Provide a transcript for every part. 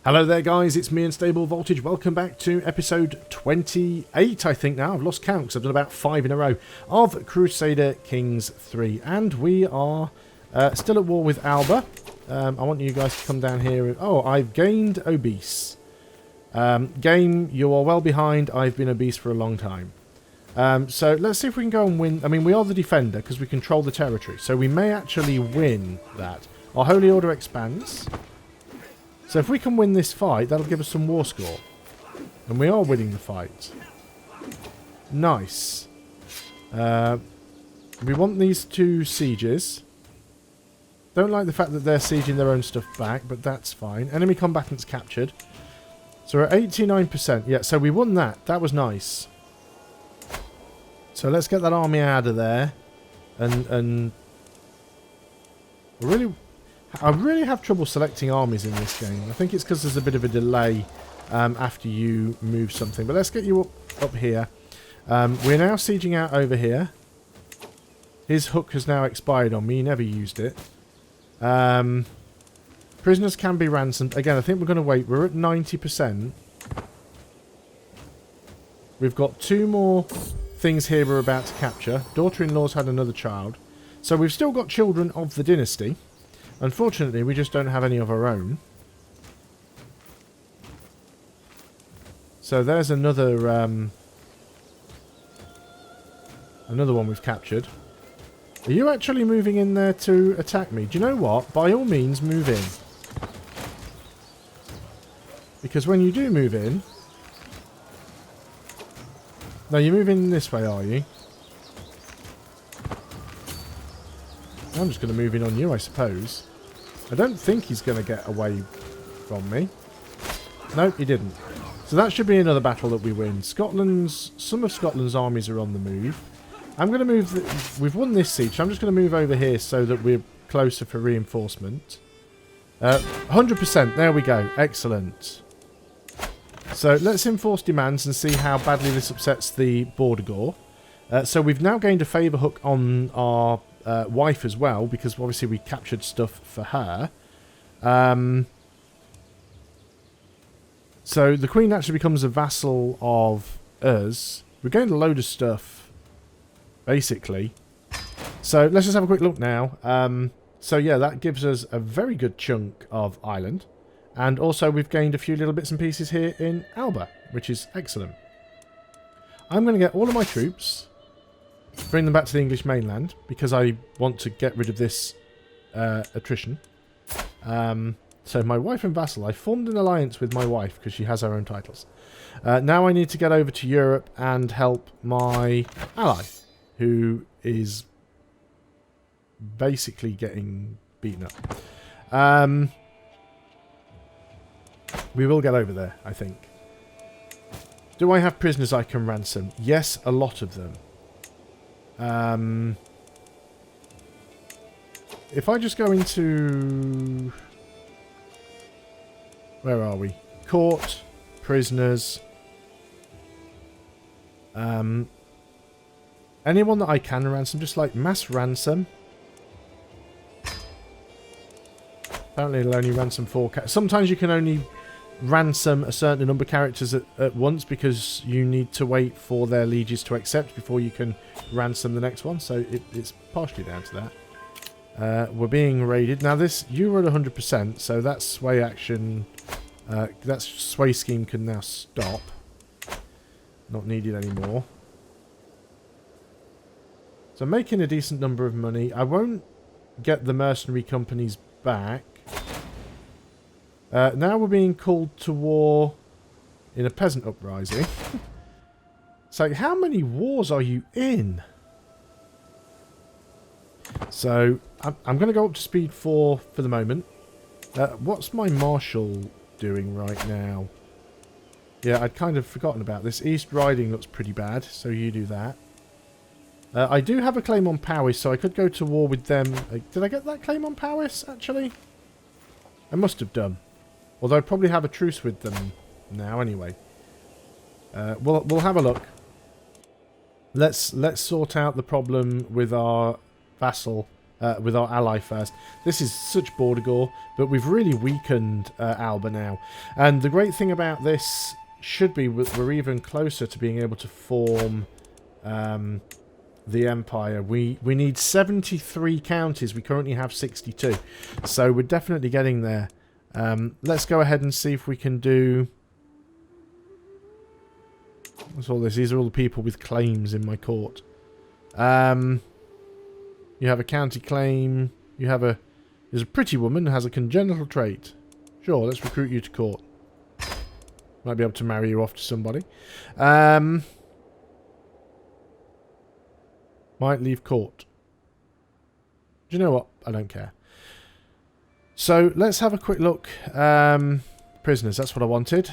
Hello there guys, it's me Unstable Voltage. Welcome back to episode 28, I think now. I've lost count because I've done about 5 in a row of Crusader Kings 3. And we are still at war with Alba. I want you guys to come down here. Oh, I've gained obese. Game, you are well behind. I've been obese for a long time. So let's see if we can go and win. I mean, we are the defender because we control the territory. So we may actually win that. Our Holy Order expands. So if we can win this fight, that'll give us some war score. And we are winning the fight. Nice. We want these 2 sieges. Don't like the fact that they're sieging their own stuff back, but that's fine. Enemy combatants captured. So we're at 89%. Yeah, so we won that. That was nice. So let's get that army out of there. And I really have trouble selecting armies in this game. I think it's because there's a bit of a delay after you move something. But let's get you up here. We're now sieging out over here. His hook has now expired on me. He never used it. Prisoners can be ransomed. Again, I think we're going to wait. We're at 90%. We've got 2 more things here we're about to capture. Daughter-in-law's had another child. So we've still got children of the dynasty. Unfortunately, we just don't have any of our own. So there's another one we've captured. Are you actually moving in there to attack me? Do you know what? By all means, move in. Because when you do move in... No, you're moving this way, are you? I'm just going to move in on you, I suppose. I don't think he's going to get away from me. No, he didn't. So that should be another battle that we win. Some of Scotland's armies are on the move. I'm going to move... We've won this siege, so I'm just going to move over here so that we're closer for reinforcement. 100%, there we go. Excellent. So let's enforce demands and see how badly this upsets the border gore. So we've now gained a favour hook on our... wife as well, because obviously we captured stuff for her. So the Queen actually becomes a vassal of us. We gained a load of stuff, basically. So let's just have a quick look now. So yeah, that gives us a very good chunk of island. And also we've gained a few little bits and pieces here in Alba, which is excellent. I'm going to get all of my troops... Bring them back to the English mainland because I want to get rid of this attrition. So my wife and vassal, I formed an alliance with my wife because she has her own titles. Now I need to get over to Europe and help my ally, who is basically getting beaten up. We will get over there, I think. Do I have prisoners I can ransom? Yes, a lot of them. If I just go into... Where are we? Court, prisoners. Anyone that I can ransom, just like mass ransom. Apparently it'll only ransom 4 sometimes you can only ransom a certain number of characters at once because you need to wait for their lieges to accept before you can ransom the next one. So it's partially down to that. We're being raided. Now this, you were at 100%, so that sway action, that sway scheme can now stop. Not needed anymore. So I'm making a decent number of money. I won't get the mercenary companies back. Now we're being called to war in a Peasant Uprising. It's like, how many wars are you in? So, I'm going to go up to speed 4 for the moment. What's my Marshal doing right now? Yeah, I'd kind of forgotten about this. East Riding looks pretty bad, so you do that. I do have a claim on Powys, so I could go to war with them. Did I get that claim on Powys, actually? I must have done. Although I probably have a truce with them now anyway. We'll have a look. Let's sort out the problem with our vassal with our ally first. This is such border gore, but we've really weakened Alba now. And the great thing about this should be we're even closer to being able to form the Empire. We need 73 counties. We currently have 62. So we're definitely getting there. Let's go ahead and see if we can do... What's all this? These are all the people with claims in my court. You have a county claim. You have a... There's a pretty woman who has a congenital trait. Sure, let's recruit you to court. Might be able to marry you off to somebody. Might leave court. Do you know what? I don't care. So, let's have a quick look. Prisoners, that's what I wanted.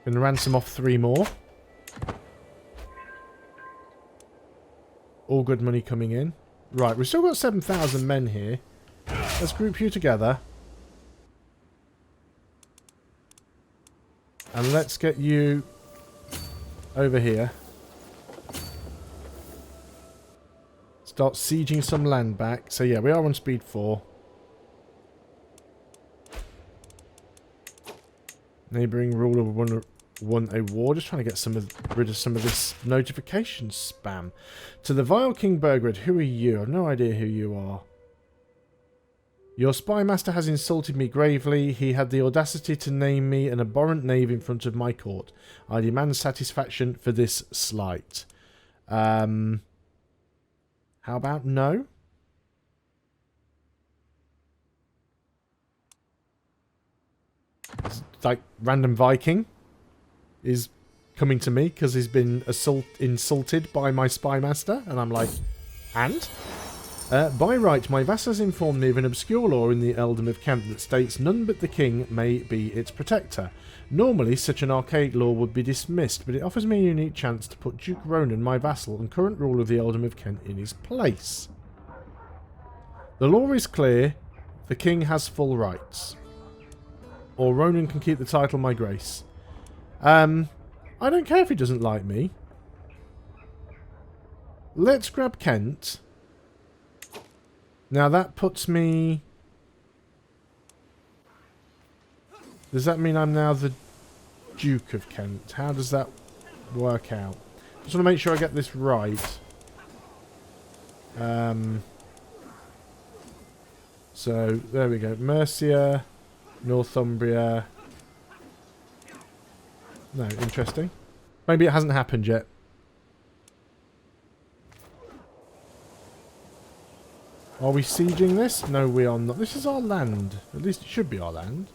Gonna ransom off 3 more. All good money coming in. Right, we've still got 7,000 men here. Let's group you together. And let's get you over here. Start sieging some land back. So yeah, we are on speed 4. Neighbouring ruler won a war. Just trying to get rid of some of this notification spam. To the vile King Burgred, who are you? I have no idea who you are. Your spy master has insulted me gravely. He had the audacity to name me an abhorrent knave in front of my court. I demand satisfaction for this slight. How about no? It's like random Viking is coming to me because he's been insulted by my spy master, and I'm like, and? By right, my vassal has informed me of an obscure law in the earldom of Kent that states none but the king may be its protector. Normally, such an archaic law would be dismissed, but it offers me a unique chance to put Duke Ronan, my vassal and current ruler of the earldom of Kent, in his place. The law is clear. The king has full rights. Or Ronan can keep the title, my grace. I don't care if he doesn't like me. Let's grab Kent. Now that puts me... Does that mean I'm now the Duke of Kent? How does that work out? Just want to make sure I get this right. So, there we go. Mercia, Northumbria... No, interesting. Maybe it hasn't happened yet. Are we sieging this? No, we are not. This is our land. At least it should be our land.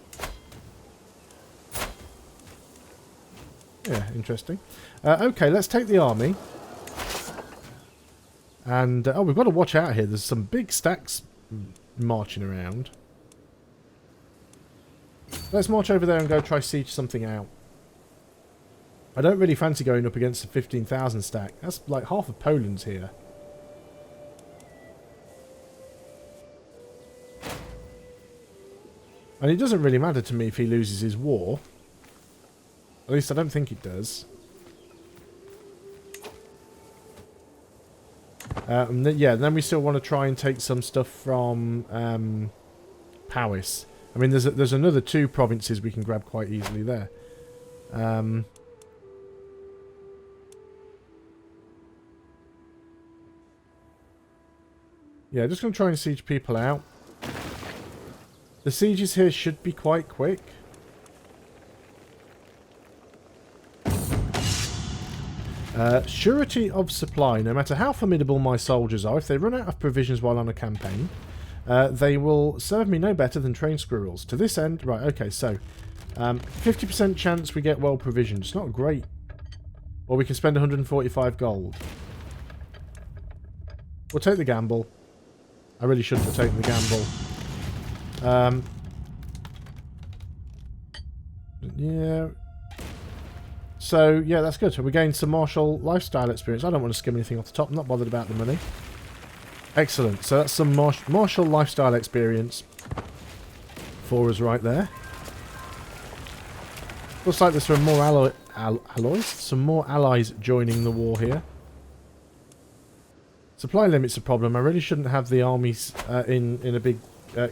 Yeah, interesting. Okay, let's take the army. And, oh, we've got to watch out here. There's some big stacks marching around. Let's march over there and go try siege something out. I don't really fancy going up against a 15,000 stack. That's like half of Poland's here. And it doesn't really matter to me if he loses his war. At least I don't think it does. Yeah, then we still want to try and take some stuff from Powys. I mean, there's another 2 provinces we can grab quite easily there. Yeah, just going to try and siege people out. The sieges here should be quite quick. Surety of supply. No matter how formidable my soldiers are, if they run out of provisions while on a campaign, they will serve me no better than trained squirrels. To this end... Right, okay, so... 50% chance we get well provisioned. It's not great. Or we can spend 145 gold. We'll take the gamble. I really shouldn't have taken the gamble. Yeah. So, yeah, that's good. So we gained some martial lifestyle experience. I don't want to skim anything off the top. I'm not bothered about the money. Excellent. So that's some martial lifestyle experience for us right there. Looks like there's some more alloys. Some more allies joining the war here. Supply limit's a problem. I really shouldn't have the armies in a big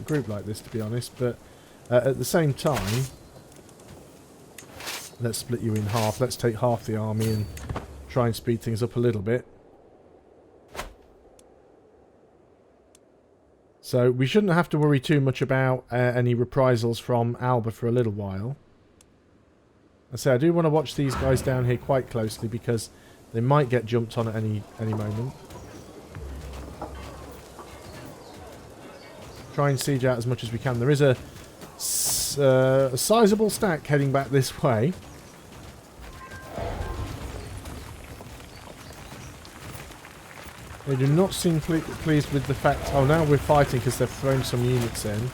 group like this, to be honest. But at the same time, let's split you in half. Let's take half the army and try and speed things up a little bit. So we shouldn't have to worry too much about any reprisals from Alba for a little while. I say I do want to watch these guys down here quite closely because they might get jumped on at any moment. Try and siege out as much as we can. There is a sizable stack heading back this way. They do not seem pleased with the fact... Oh, now we're fighting because they've thrown some units in.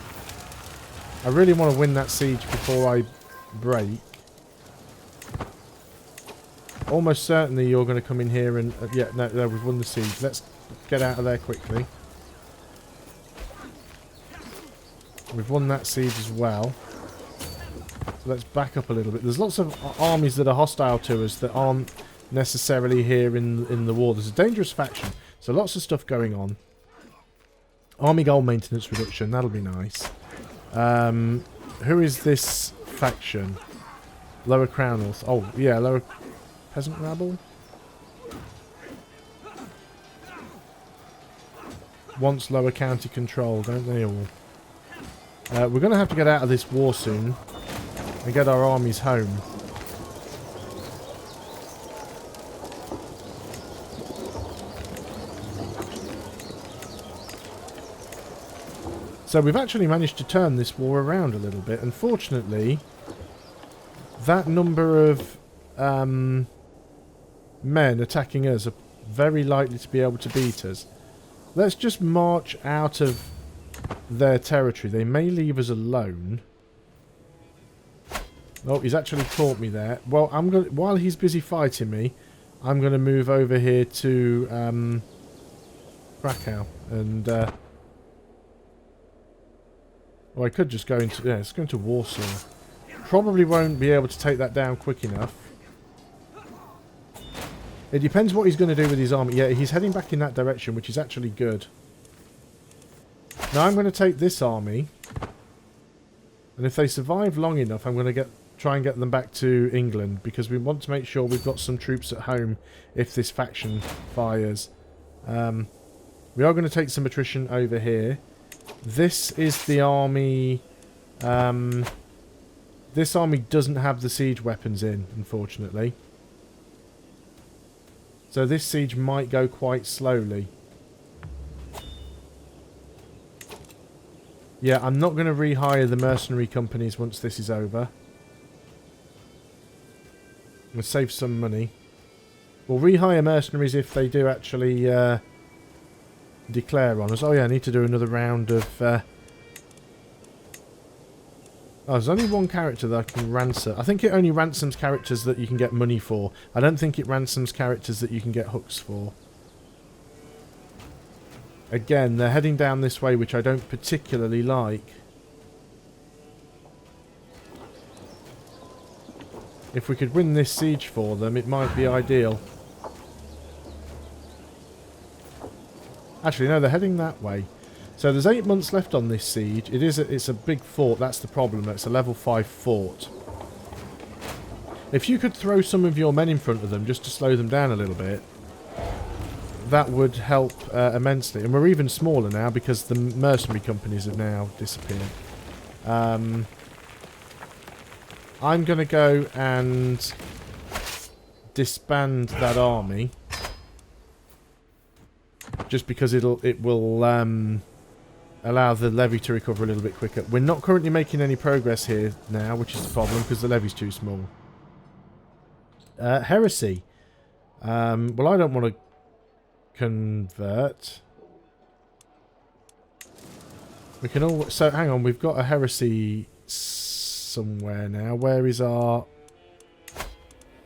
I really want to win that siege before I break. Almost certainly you're going to come in here and... yeah, no, we've won the siege. Let's get out of there quickly. We've won that siege as well. So let's back up a little bit. There's lots of armies that are hostile to us that aren't necessarily here in the war. There's a dangerous faction. So lots of stuff going on. Army gold maintenance reduction. That'll be nice. Who is this faction? Lower Crown North. Oh, yeah, Lower Peasant Rabble. Wants Lower County control, don't they all? We're going to have to get out of this war soon and get our armies home. So we've actually managed to turn this war around a little bit. Unfortunately, that number of men attacking us are very likely to be able to beat us. Let's just march out of their territory. They may leave us alone. Oh, he's actually caught me there. Well, I'm going while he's busy fighting me, I'm going to move over here to Krakow and well, I could just go into... yeah, let's go into Warsaw. Probably won't be able to take that down quick enough. It depends what he's going to do with his army. Yeah, he's heading back in that direction, which is actually good. Now I'm going to take this army. And if they survive long enough, I'm going to try and get them back to England. Because we want to make sure we've got some troops at home if this faction fires. We are going to take some attrition over here. This is the army... this army doesn't have the siege weapons in, unfortunately. So this siege might go quite slowly. Yeah, I'm not going to rehire the mercenary companies once this is over. We'll save some money. We'll rehire mercenaries if they do actually... declare on us. Oh yeah, I need to do another round of... oh, there's only one character that I can ransom. I think it only ransoms characters that you can get money for. I don't think it ransoms characters that you can get hooks for. Again, they're heading down this way, which I don't particularly like. If we could win this siege for them, it might be ideal. Actually, no, they're heading that way. So there's 8 months left on this siege. It's a big fort. That's the problem. It's a level 5 fort. If you could throw some of your men in front of them just to slow them down a little bit, that would help immensely. And we're even smaller now because the mercenary companies have now disappeared. I'm going to go and disband that army. Just because it will allow the levy to recover a little bit quicker. We're not currently making any progress here now, which is the problem because the levy's too small. Heresy. Well, I don't want to convert. We can all... so, hang on. We've got a heresy somewhere now. Where is our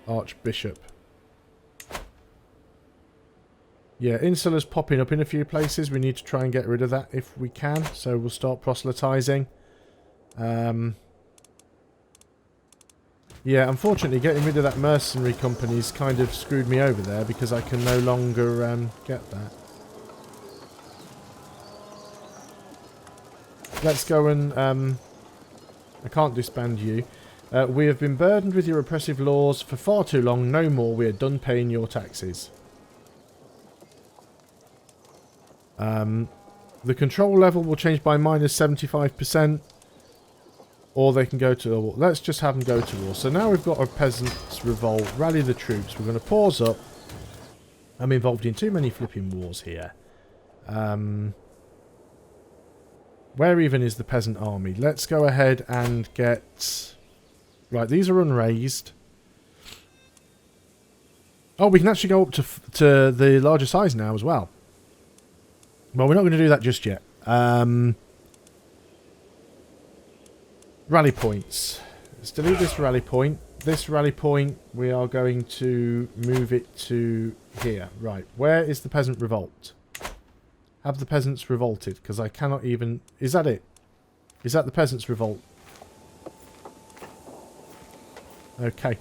Archbishop? Yeah, Insula's popping up in a few places. We need to try and get rid of that if we can. So we'll start proselytizing. Yeah, unfortunately, getting rid of that mercenary company's kind of screwed me over there because I can no longer get that. let's go and... I can't disband you. We have been burdened with your oppressive laws for far too long. No more. We are done paying your taxes. The control level will change by minus 75%. Or they can go to war. Let's just have them go to war. So now we've got our Peasants Revolt. Rally the troops. We're going to pause up. I'm involved in too many flipping wars here. Where even is the peasant army? Let's go ahead and get... Right, these are unraised. Oh, we can actually go up to the larger size now as well. Well, we're not going to do that just yet. Rally points. Let's delete this rally point. This rally point, we are going to move it to here. Right, where is the Peasant Revolt? Have the peasants revolted? Because I cannot even... Is that it? Is that the Peasants Revolt? Okay.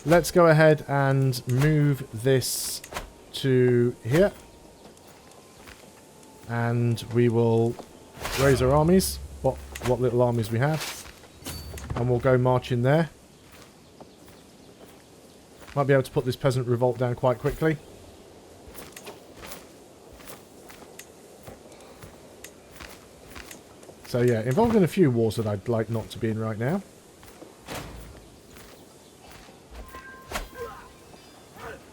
Let's go ahead and move this to here. And we will raise our armies. What little armies we have. And we'll go march in there. Might be able to put this Peasant Revolt down quite quickly. So yeah, involved in a few wars that I'd like not to be in right now.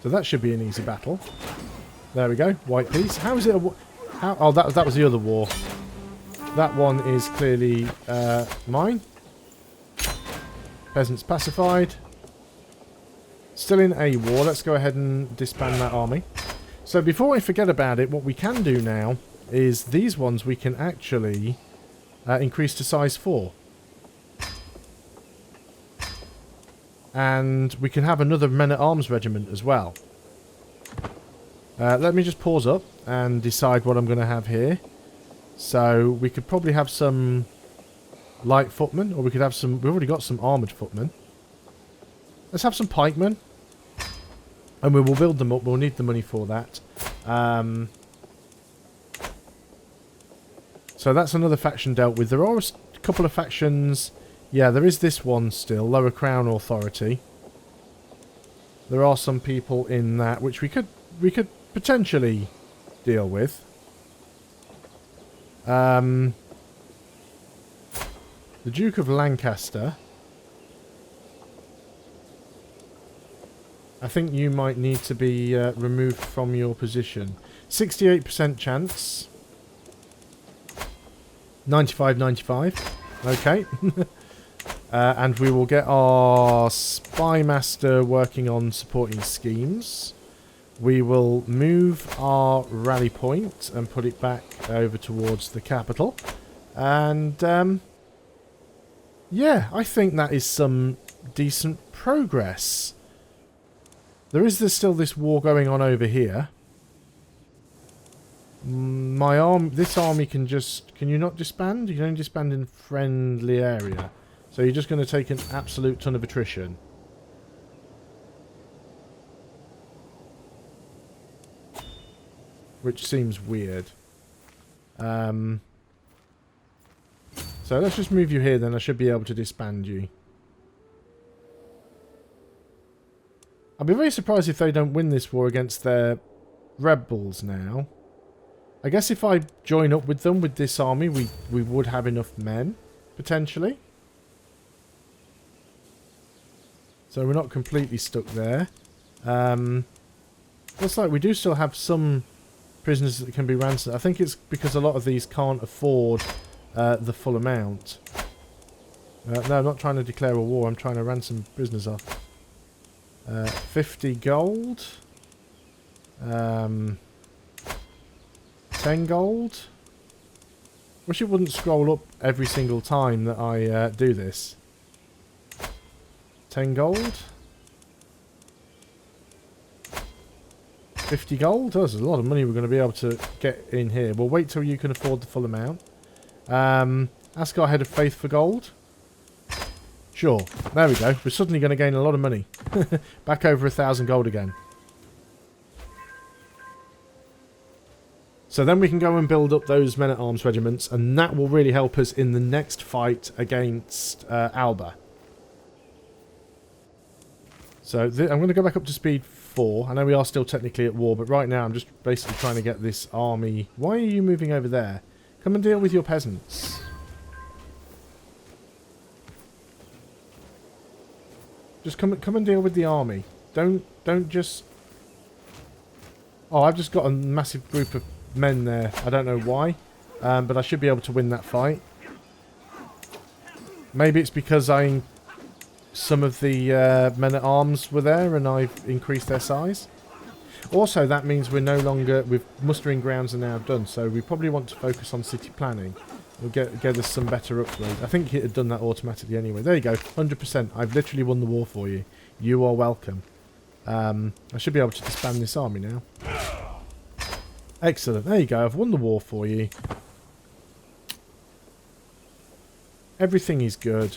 So that should be an easy battle. There we go, white piece. How is it a... How? Oh, that was the other war. That one is clearly mine. Peasants pacified. Still in a war. Let's go ahead and disband that army. So before I forget about it, what we can do now is these ones we can actually increase to size 4. And we can have another men-at-arms regiment as well. Let me just pause up and decide what I'm going to have here. So we could probably have some light footmen, or we could have some... We've already got some armoured footmen. Let's have some pikemen. And we will build them up. We'll need the money for that. So that's another faction dealt with. There are a couple of factions... Yeah, there is this one still. Lower Crown Authority. There are some people in that which we could potentially deal with. The Duke of Lancaster. I think you might need to be removed from your position. 68% chance. 95-95. Okay. And we will get our Spy Master working on supporting schemes. We will move our rally point and put it back over towards the capital. And, yeah, I think that is some decent progress. There is still this war going on over here. This army can just... Can you not disband? You can only disband in friendly area. So you're just going to take an absolute ton of attrition. Which seems weird. So let's just move you here then. I should be able to disband you. I'll be very surprised if they don't win this war against their rebels now. I guess if I join up with them with this army, we would have enough men, potentially. So we're not completely stuck there. Looks like we do still have some prisoners that can be ransomed. I think it's because a lot of these can't afford the full amount. No, I'm not trying to declare a war. I'm trying to ransom prisoners off. 50 gold. 10 gold. Wish it wouldn't scroll up every single time that I do this. 10 gold. 50 gold. Oh, there's a lot of money we're going to be able to get in here. We'll wait till you can afford the full amount. Ask our head of faith for gold. Sure. There we go. We're suddenly going to gain a lot of money. Back over 1,000 gold again. So then we can go and build up those men-at-arms regiments, and that will really help us in the next fight against Alba. So I'm going to go back up to speed 4. I know we are still technically at war, but right now I'm just basically trying to get this army... Why are you moving over there? Come and deal with your peasants. Just come and deal with the army. Don't just... Oh, I've just got a massive group of men there. I don't know why, but I should be able to win that fight. Maybe it's because some of the men-at-arms were there and I've increased their size. Also, that means we're no longer... With mustering grounds are now done, so we probably want to focus on city planning. We'll get us some better upgrades. I think it had done that automatically anyway. There you go, 100%. I've literally won the war for you. You are welcome. I should be able to disband this army now. Excellent. There you go. I've won the war for you. Everything is good.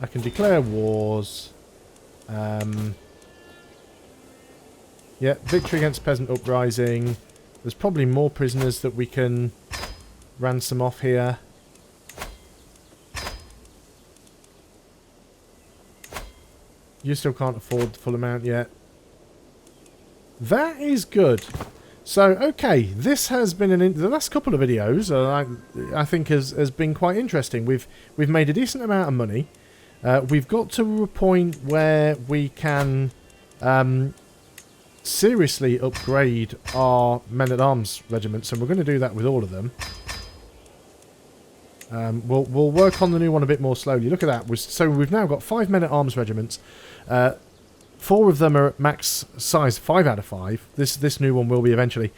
I can declare wars. Yeah, victory against Peasant Uprising. There's probably more prisoners that we can ransom off here. You still can't afford the full amount yet. That is good. So, okay, this has been the last couple of videos. I think has been quite interesting. We've made a decent amount of money. We've got to a point where we can seriously upgrade our men-at-arms regiments, and we're going to do that with all of them. We'll work on the new one a bit more slowly. Look at that. So we've now got 5 men-at-arms regiments. 4 of them are at max size 5 out of 5. This new one will be eventually.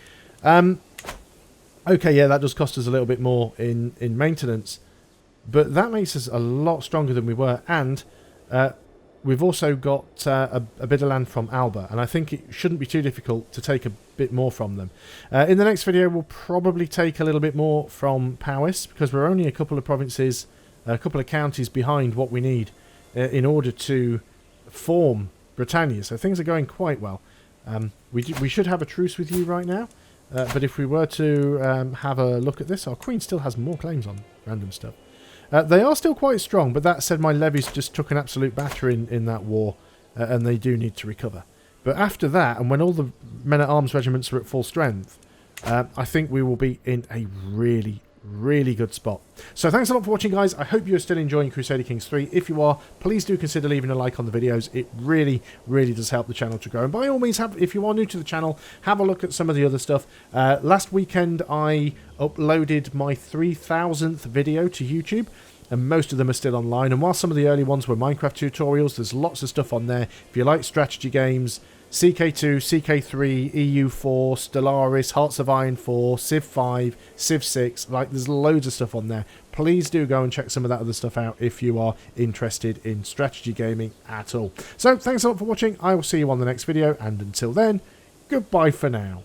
Okay, yeah, that does cost us a little bit more in maintenance. But that makes us a lot stronger than we were. And we've also got a bit of land from Alba. And I think it shouldn't be too difficult to take a bit more from them. In the next video, we'll probably take a little bit more from Powys, because we're only a couple of provinces, a couple of counties behind what we need in order to form Britannia. So things are going quite well. We should have a truce with you right now. But if we were to have a look at this, our queen still has more claims on random stuff. They are still quite strong, but that said, my levies just took an absolute batter in that war, and they do need to recover. But after that, and when all the men-at-arms regiments are at full strength, I think we will be in a really, really good spot. So thanks a lot for watching, guys. I hope you're still enjoying Crusader Kings 3. If you are, please do consider leaving a like on the videos. It really, really does help the channel to grow. And by all means, if you are new to the channel, have a look at some of the other stuff. Last weekend, I uploaded my 3000th video to YouTube, and most of them are still online. And while some of the early ones were Minecraft tutorials, there's lots of stuff on there. If you like strategy games, CK2, CK3, EU4, Stellaris, Hearts of Iron 4, Civ 5, Civ 6, like there's loads of stuff on there. Please do go and check some of that other stuff out if you are interested in strategy gaming at all. So thanks a lot for watching. I will see you on the next video, and until then, goodbye for now.